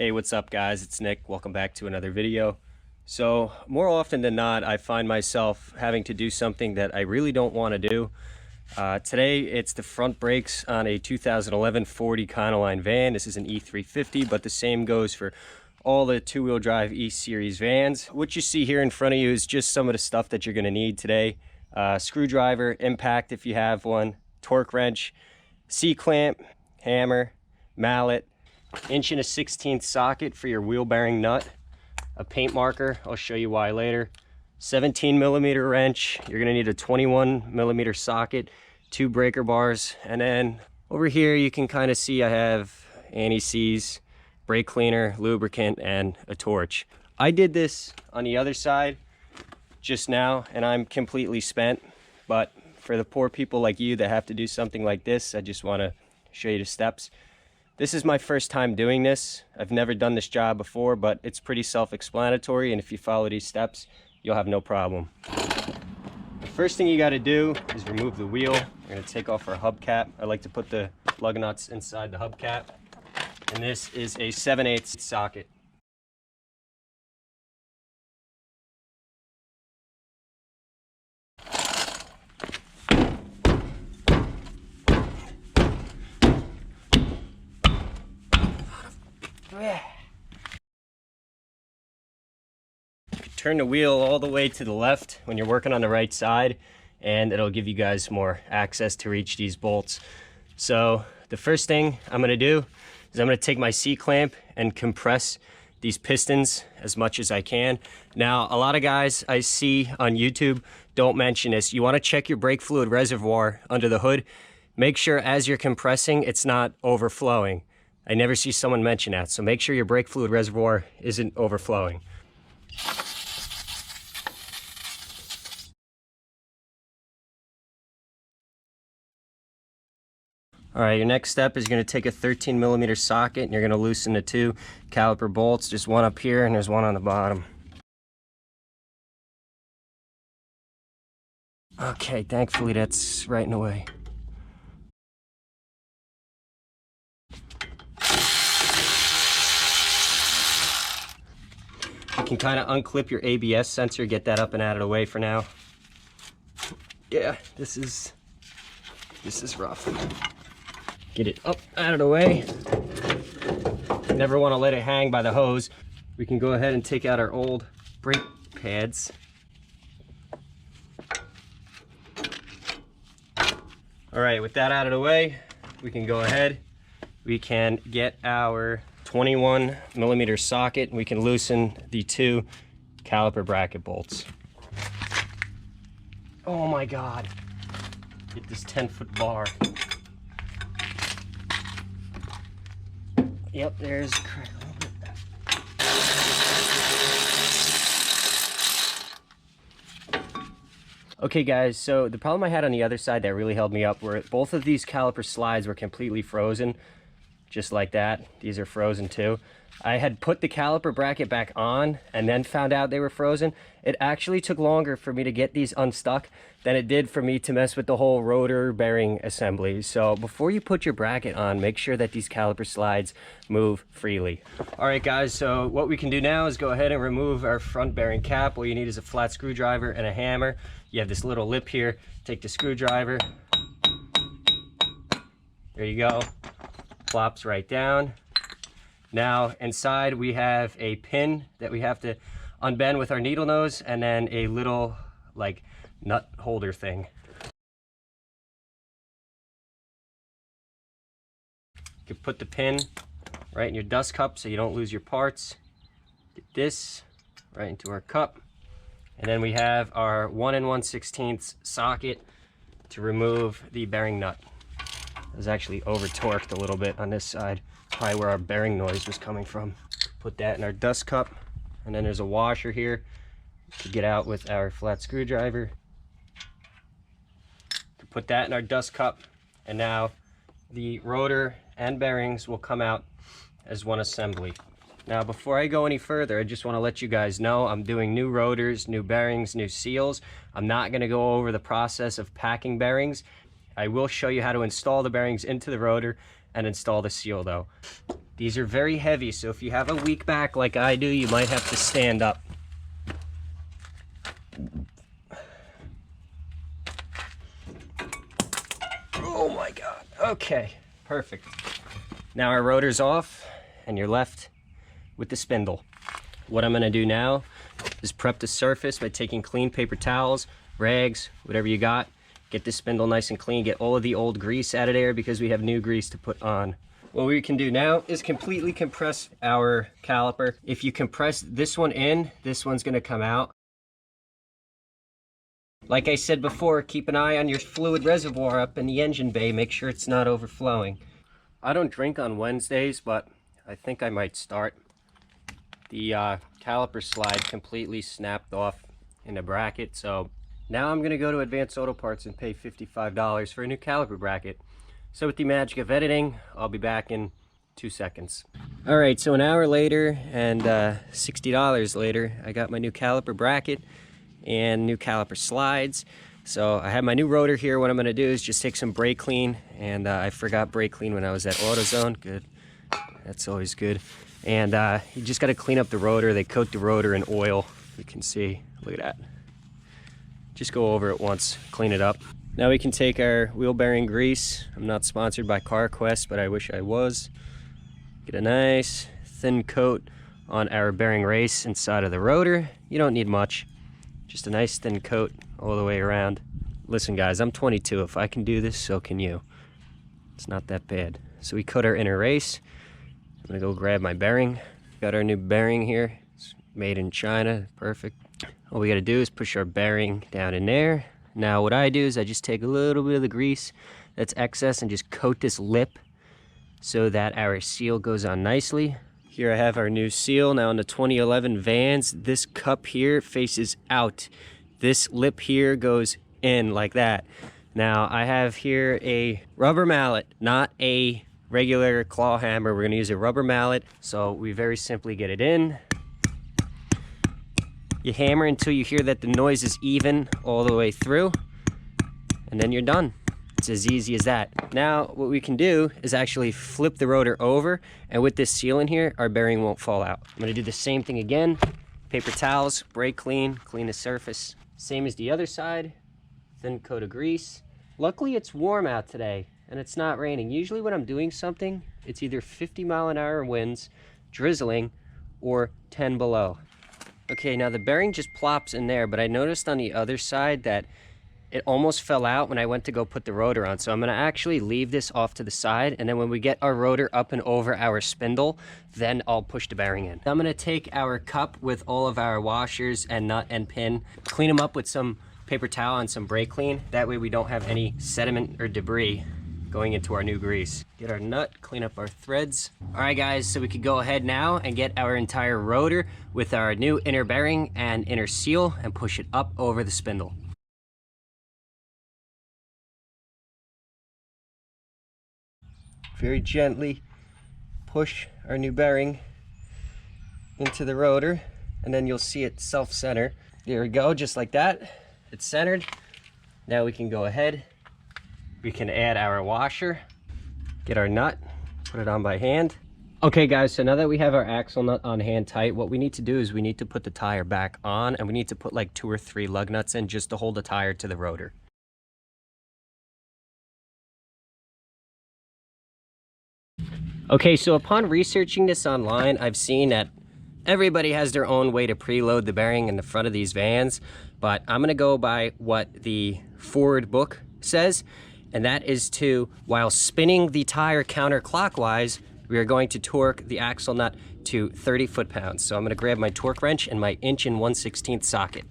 Hey, what's up guys? It's Nick. Welcome back to another video. So more often than not, I find myself having to do something that I really don't want to do. Today it's the front brakes on a 2011 Ford Econoline van. This is an E350, but the same goes for all the two-wheel drive E-Series vans. What you see here in front of you is just some of the stuff that you're going to need today. Screwdriver, impact if you have one, torque wrench, C-clamp, hammer, mallet, 1.16" socket for your wheel bearing nut, a paint marker, I'll show you why later, 17mm wrench, you're going to need a 21mm socket, 2 breaker bars, and then over here you can kind of see I have anti-seize, brake cleaner, lubricant, and a torch. I did this on the other side just now and I'm completely spent, but for the poor people like you that have to do something like this, I just want to show you the steps. This is my first time doing this. I've never done this job before, but it's pretty self-explanatory, and if you follow these steps, you'll have no problem. The first thing you got to do is remove the wheel. We're going to take off our hubcap. I like to put the lug nuts inside the hubcap, and this is a 7/8 socket. Turn the wheel all the way to the left when you're working on the right side, and it'll give you guys more access to reach these bolts. So the first thing I'm going to do is I'm going to take my C-clamp and compress these pistons as much as I can. Now, a lot of guys I see on YouTube don't mention this. You want to check your brake fluid reservoir under the hood. Make sure as you're compressing it's not overflowing. I never see someone mention that, so make sure your brake fluid reservoir isn't overflowing. All right, your next step is you're going to take a 13mm socket and you're going to loosen the 2 caliper bolts. Just one up here and there's one on the bottom. Okay, thankfully that's right in the way. You can kind of unclip your ABS sensor, get that up and out of the way for now. Yeah, this is rough. Get it up out of the way. Never want to let it hang by the hose. We can go ahead and take out our old brake pads. All right, with that out of the way, we can go ahead. We can get our 21mm socket. We can loosen the 2 caliper bracket bolts. Oh my God. Get this 10-foot bar. Yep, there's a crack a little bit. Okay guys, so the problem I had on the other side that really held me up were both of these caliper slides were completely frozen, just like that. These are frozen too. I had put the caliper bracket back on and then found out they were frozen. It actually took longer for me to get these unstuck than it did for me to mess with the whole rotor bearing assembly. So before you put your bracket on, make sure that these caliper slides move freely. All right guys, so what we can do now is go ahead and remove our front bearing cap. All you need is a flat screwdriver and a hammer. You have this little lip here. Take the screwdriver. There you go. Plops right down. Now inside we have a pin that we have to unbend with our needle nose, and then a little like nut holder thing. You can put the pin right in your dust cup so you don't lose your parts. Get this right into our cup, and then we have our 1 1/16 socket to remove the bearing nut. It was actually over torqued a little bit on this side. Probably where our bearing noise was coming from. Put that in our dust cup, and then there's a washer here to get out with our flat screwdriver. Put that in our dust cup, and now the rotor and bearings will come out as one assembly. Now before I go any further, I just want to let you guys know I'm doing new rotors, new bearings, new seals. I'm not going to go over the process of packing bearings. I will show you how to install the bearings into the rotor and install the seal though. These are very heavy, so if you have a weak back like I do, you might have to stand up. Oh my God, okay, perfect. Now our rotor's off and you're left with the spindle. What I'm gonna do now is prep the surface by taking clean paper towels, rags, whatever you got. Get the spindle nice and clean, get all of the old grease out of there because we have new grease to put on. What we can do now is completely compress our caliper. If you compress this one in, this one's gonna come out. Like I said before, keep an eye on your fluid reservoir up in the engine bay. Make sure it's not overflowing. I don't drink on Wednesdays, but I think I might start. The caliper slide completely snapped off in the bracket, so now I'm gonna go to Advanced Auto Parts and pay $55 for a new caliper bracket. So with the magic of editing, I'll be back in 2 seconds. All right, so an hour later and $60 later, I got my new caliper bracket and new caliper slides. So I have my new rotor here. What I'm gonna do is just take some brake clean, and I forgot brake clean when I was at AutoZone. Good, that's always good. And you just gotta clean up the rotor. They coat the rotor in oil. You can see, look at that. Just go over it once, clean it up. Now we can take our wheel bearing grease. I'm not sponsored by CarQuest, but I wish I was. Get a nice thin coat on our bearing race inside of the rotor. You don't need much, just a nice thin coat all the way around. Listen guys, I'm 22. If I can do this, so can you. It's not that bad. So we coat our inner race. I'm gonna go grab my bearing. Got our new bearing here. It's made in China, perfect. All we gotta do is push our bearing down in there. Now what I do is I just take a little bit of the grease that's excess and just coat this lip so that our seal goes on nicely. Here I have our new seal. Now in the 2011 Vans, this cup here faces out. This lip here goes in like that. Now I have here a rubber mallet, not a regular claw hammer. We're gonna use a rubber mallet. So we very simply get it in. You hammer until you hear that the noise is even all the way through, and then you're done. It's as easy as that. Now what we can do is actually flip the rotor over, and with this seal in here, our bearing won't fall out. I'm gonna do the same thing again. Paper towels, brake clean, clean the surface. Same as the other side, thin coat of grease. Luckily it's warm out today and it's not raining. Usually when I'm doing something, it's either 50-mile-an-hour winds, drizzling, or 10 below. Okay, now the bearing just plops in there, but I noticed on the other side that it almost fell out when I went to go put the rotor on. So I'm gonna actually leave this off to the side, and then when we get our rotor up and over our spindle, then I'll push the bearing in. I'm gonna take our cup with all of our washers and nut and pin, clean them up with some paper towel and some brake clean. That way we don't have any sediment or debris going into our new grease. Get our nut, clean up our threads. All right guys, so we could go ahead now and get our entire rotor with our new inner bearing and inner seal and push it up over the spindle. Very gently push our new bearing into the rotor, and then you'll see it self-center. There we go, just like that. It's centered. Now we can go ahead. We can add our washer, get our nut, put it on by hand. Okay guys, so now that we have our axle nut on hand tight, what we need to do is we need to put the tire back on, and we need to put like 2 or 3 lug nuts in just to hold the tire to the rotor. Okay, so upon researching this online, I've seen that everybody has their own way to preload the bearing in the front of these vans, but I'm gonna go by what the Ford book says. And that is to, while spinning the tire counterclockwise, we are going to torque the axle nut to 30 foot-pounds. So I'm gonna grab my torque wrench and my 1 1/16" socket.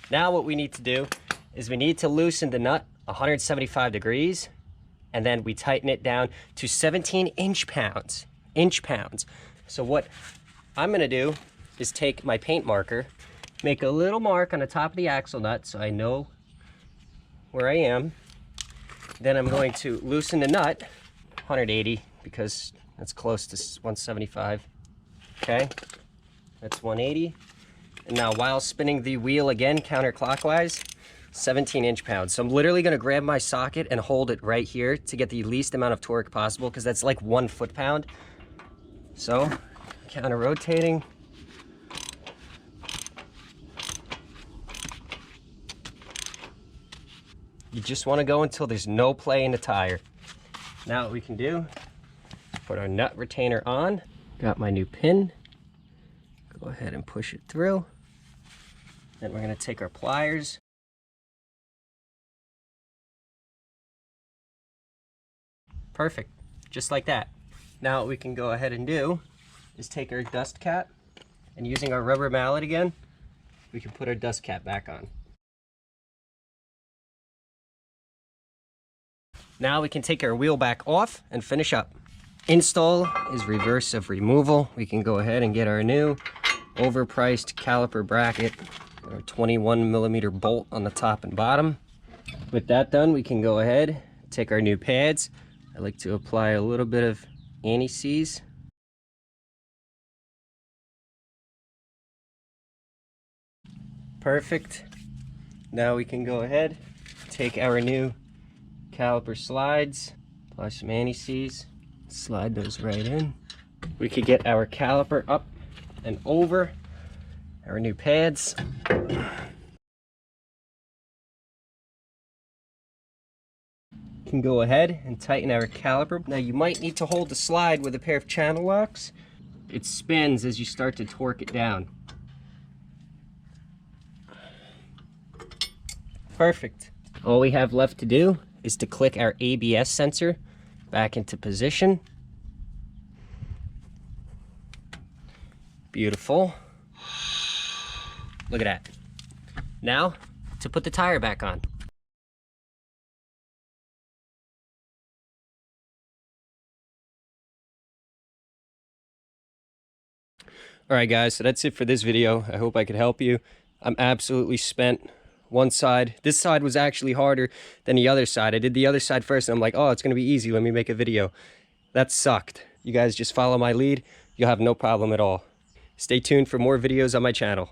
Now what we need to do is we need to loosen the nut 175 degrees, and then we tighten it down to 17 inch-pounds. So what I'm gonna do is take my paint marker, make a little mark on the top of the axle nut so I know where I am. Then I'm going to loosen the nut 180 because that's close to 175. Okay, that's 180. And now while spinning the wheel again counterclockwise, 17 inch-pounds. So I'm literally gonna grab my socket and hold it right here to get the least amount of torque possible, because that's like 1 foot-pound. So, counter-rotating. You just wanna go until there's no play in the tire. Now what we can do, put our nut retainer on. Got my new pin. Go ahead and push it through. Then we're gonna take our pliers. Perfect, just like that. Now what we can go ahead and do is take our dust cap, and using our rubber mallet again, we can put our dust cap back on. Now we can take our wheel back off and finish up. Install is reverse of removal. We can go ahead and get our new overpriced caliper bracket, our 21mm bolt on the top and bottom. With that done, we can go ahead, take our new pads. I like to apply a little bit of anti-seize. Perfect. Now we can go ahead, take our new caliper slides, apply some anti-seize, slide those right in. We could get our caliper up and over our new pads. Can go ahead and tighten our caliper. Now you might need to hold the slide with a pair of channel locks. It spins as you start to torque it down. Perfect. All we have left to do is to click our ABS sensor back into position. Beautiful. Look at that. Now to put the tire back on. Alright guys, so that's it for this video. I hope I could help you. I'm absolutely spent. One side, this side was actually harder than the other side. I did the other side first and I'm like, oh, it's gonna be easy, let me make a video. That sucked. You guys just follow my lead, you'll have no problem at all. Stay tuned for more videos on my channel.